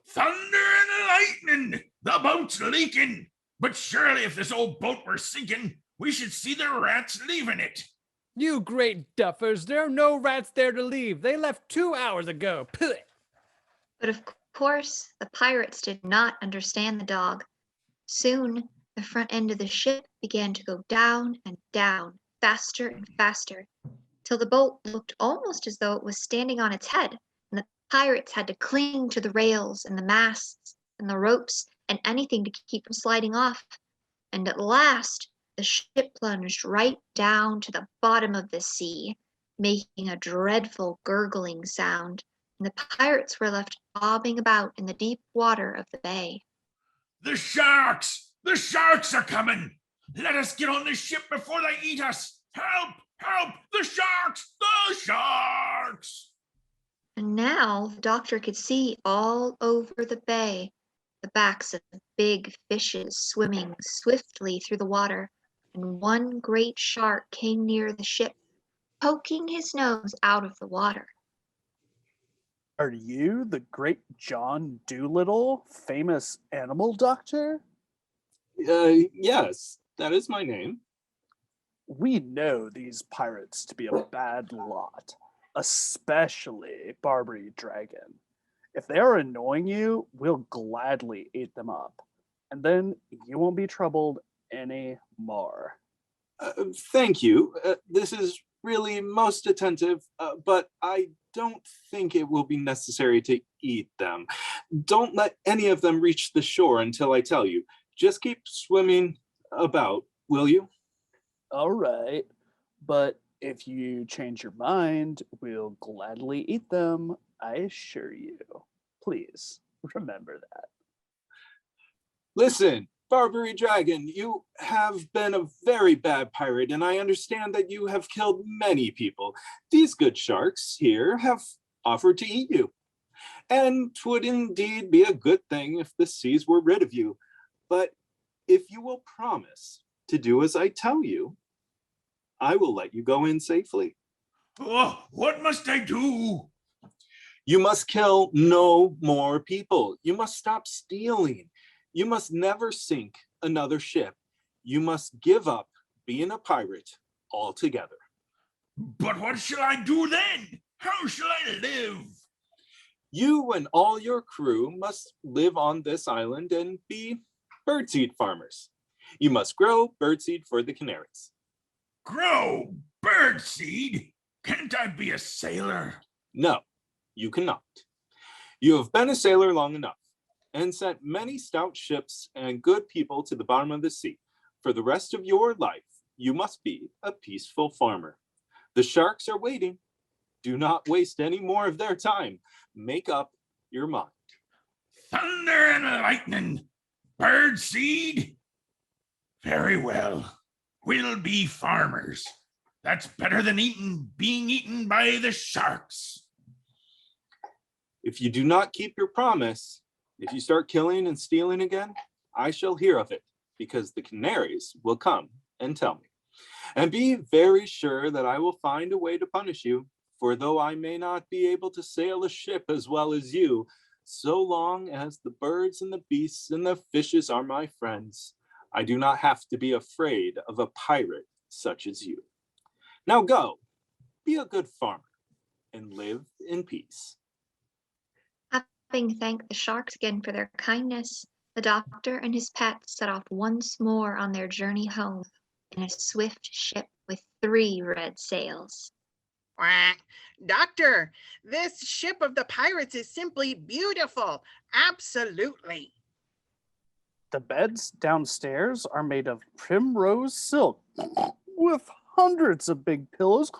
Thunder and lightning! The boat's leaking. But surely if this old boat were sinking, we should see the rats leaving it. You great duffers. There are no rats there to leave. They left 2 hours ago. Puh. But of course, the pirates did not understand the dog. Soon, the front end of the ship began to go down and down, faster and faster, till the boat looked almost as though it was standing on its head, and the pirates had to cling to the rails and the masts and the ropes and anything to keep from sliding off. And at last, the ship plunged right down to the bottom of the sea, making a dreadful gurgling sound, and the pirates were left bobbing about in the deep water of the bay. The sharks! The sharks are coming! Let us get on the ship before they eat us! Help! Help! The sharks! The sharks! And now the doctor could see all over the bay the backs of big fishes swimming swiftly through the water, and one great shark came near the ship, poking his nose out of the water. Are you the great John Doolittle, famous animal doctor? Yes, that is my name. We know these pirates to be a bad lot, especially Barbary Dragon. If they are annoying you, we'll gladly eat them up, and then you won't be troubled anymore. Thank you. This is really most attentive, but I don't think it will be necessary to eat them. Don't let any of them reach the shore until I tell you. Just keep swimming about, will you? All right, but if you change your mind, we'll gladly eat them, I assure you. Please remember that. Listen, Barbary Dragon, you have been a very bad pirate, and I understand that you have killed many people. These good sharks here have offered to eat you. And 'twould indeed be a good thing if the seas were rid of you. But if you will promise to do as I tell you, I will let you go in safely. Oh, what must I do? You must kill no more people. You must stop stealing. You must never sink another ship. You must give up being a pirate altogether. But what shall I do then? How shall I live? You and all your crew must live on this island and be birdseed farmers. You must grow birdseed for the canaries. Grow birdseed? Can't I be a sailor? No, you cannot. You have been a sailor long enough and sent many stout ships and good people to the bottom of the sea. For the rest of your life, you must be a peaceful farmer. The sharks are waiting. Do not waste any more of their time. Make up your mind. Thunder and lightning. Birdseed? Very well. We'll be farmers. That's better than being eaten by the sharks. If you do not keep your promise, if you start killing and stealing again, I shall hear of it, because the canaries will come and tell me. And be very sure that I will find a way to punish you, for though I may not be able to sail a ship as well as you, so long as the birds and the beasts and the fishes are my friends, I do not have to be afraid of a pirate such as you. Now go, be a good farmer, and live in peace. Having thanked the sharks again for their kindness, the doctor and his pets set off once more on their journey home in a swift ship with 3 red sails. Quack. Doctor, this ship of the pirates is simply beautiful. Absolutely. The beds downstairs are made of primrose silk with hundreds of big pillows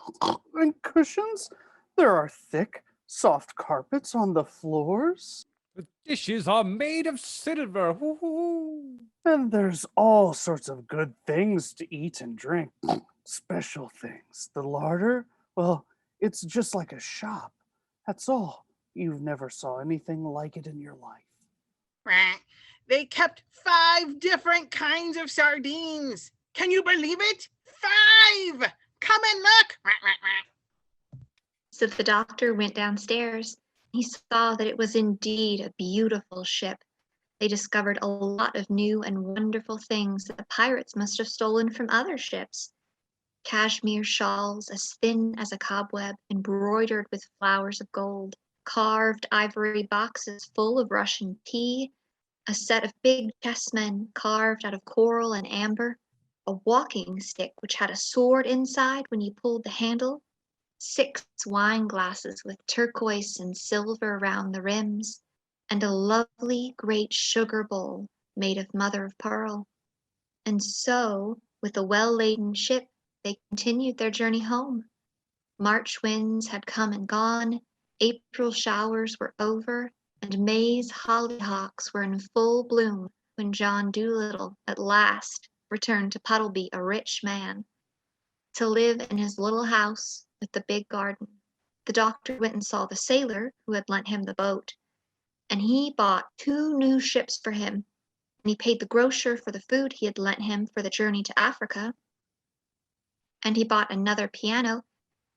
and cushions. There are thick, soft carpets on the floors. The dishes are made of silver. Hoo-hoo-hoo. And there's all sorts of good things to eat and drink. Special things. The larder, well, it's just like a shop. That's all. You've never saw anything like it in your life. Quack. They kept 5 different kinds of sardines. Can you believe it? 5! Come and look. Quack, quack, quack. So the doctor went downstairs. He saw that it was indeed a beautiful ship. They discovered a lot of new and wonderful things that the pirates must have stolen from other ships. Cashmere shawls as thin as a cobweb, embroidered with flowers of gold, carved ivory boxes full of Russian tea, a set of big chessmen carved out of coral and amber, a walking stick which had a sword inside when you pulled the handle, 6 wine glasses with turquoise and silver around the rims, and a lovely great sugar bowl made of mother of pearl. And so, with a well-laden ship, they continued their journey home. March winds had come and gone, April showers were over, and May's hollyhocks were in full bloom when John Doolittle at last returned to Puddleby a rich man, to live in his little house with the big garden. The doctor went and saw the sailor who had lent him the boat. and he bought 2 new ships for him, and he paid the grocer for the food he had lent him for the journey to Africa. And he bought another piano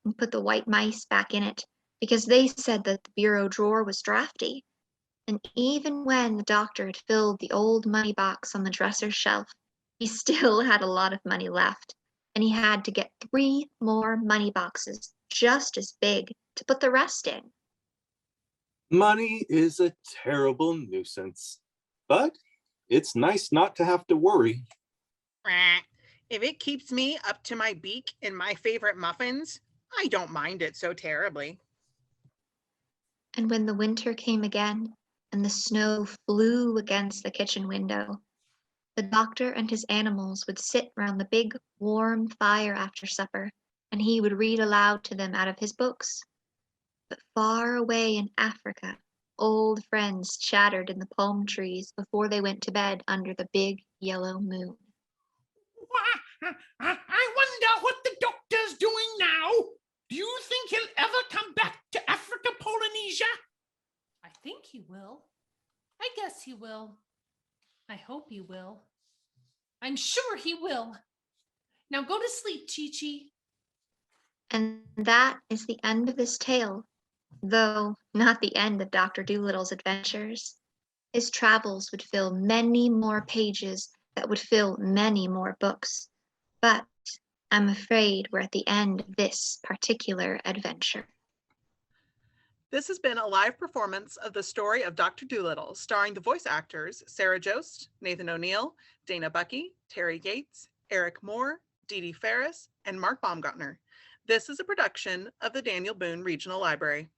and put the white mice back in it because they said that the bureau drawer was drafty. And even when the doctor had filled the old money box on the dresser's shelf, he still had a lot of money left, and he had to get 3 more money boxes just as big to put the rest in. Money is a terrible nuisance, but it's nice not to have to worry. If it keeps me up to my beak in my favorite muffins, I don't mind it so terribly. And when the winter came again, and the snow flew against the kitchen window, the doctor and his animals would sit round the big, warm fire after supper, and he would read aloud to them out of his books. But far away in Africa, old friends chattered in the palm trees before they went to bed under the big yellow moon. I wonder what the doctor's doing now. Do you think he'll ever come back to Africa, Polynesia? I think he will. I guess he will. I hope he will. I'm sure he will. Now go to sleep, Chi-Chi. And that is the end of this tale, though not the end of Dr. Doolittle's adventures. His travels would fill many more pages that would fill many more books. But I'm afraid we're at the end of this particular adventure. This has been a live performance of the story of Dr. Doolittle, starring the voice actors Sarah Jost, Nathan O'Neill, Dana Bucky, Terry Gates, Eric Moore, Dee Dee Ferris, and Mark Baumgartner. This is a production of the Daniel Boone Regional Library.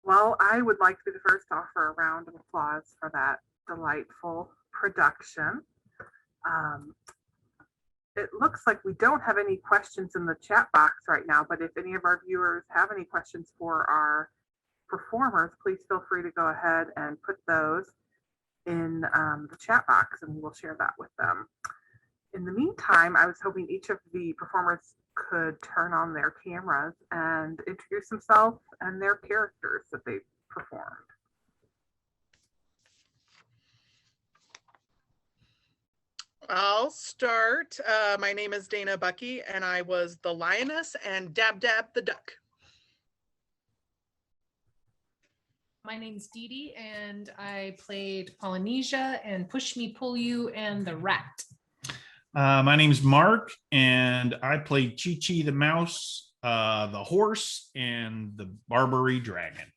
Well, I would like to be the first to offer a round of applause for that delightful production. It looks like we don't have any questions in the chat box right now, but if any of our viewers have any questions for our performers, please feel free to go ahead and put those in the chat box and we will share that with them. In the meantime, I was hoping each of the performers could turn on their cameras and introduce themselves and their characters that they performed. I'll start. My name is Dana Bucky, and I was the lioness and Dab Dab the duck. My name's Dee Dee, and I played Polynesia and Push Me, Pull You, and the rat. My name's Mark, and I played Chi-Chi the mouse, the horse, and the Barbary dragon.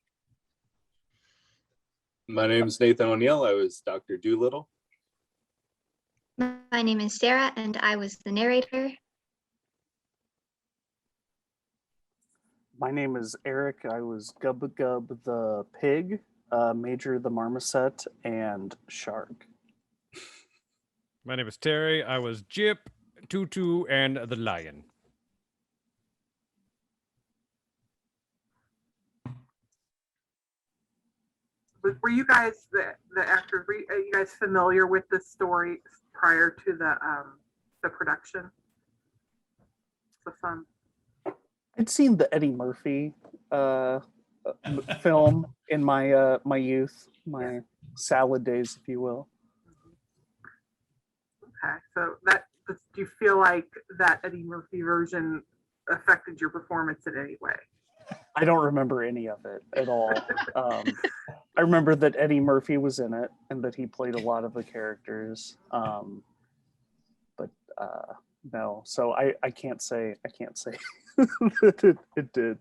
My name is Nathan O'Neill. I was Dr. Doolittle. My name is Sarah, and I was the narrator. My name is Eric. I was Gub Gub the pig, Major the marmoset, and Shark. My name is Terry. I was Jip, Tutu, and the lion. Were you guys, the actors, are you guys familiar with this story prior to the production? The fun. I'd seen the Eddie Murphy film in my my youth, my salad days, if you will. Okay, so do you feel like that Eddie Murphy version affected your performance in any way? I don't remember any of it at all. I remember that Eddie Murphy was in it and that he played a lot of the characters. But no, so I can't say that it did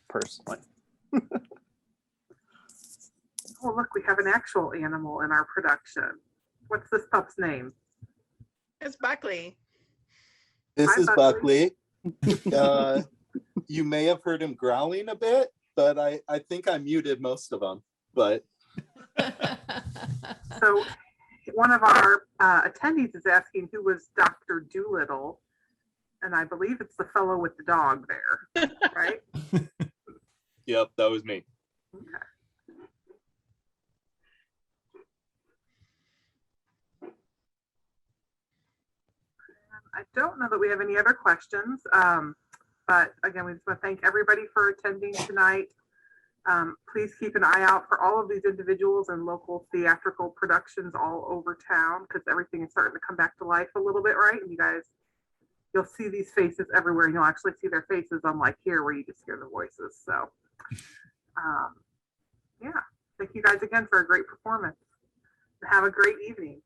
personally. Oh, look, we have an actual animal in our production. What's this pup's name? It's Buckley. This Hi, is Buckley. You may have heard him growling a bit, but I think I muted most of them. But So one of our attendees is asking who was Dr. Doolittle, and I believe it's the fellow with the dog there, right? yep, that was me. Okay. I don't know that we have any other questions. But again, we just want to thank everybody for attending tonight. Please keep an eye out for all of these individuals and local theatrical productions all over town, because everything is starting to come back to life a little bit, right? And you guys, you'll see these faces everywhere, and you'll actually see their faces, unlike here where you just hear the voices. So yeah, thank you guys again for a great performance. Have a great evening.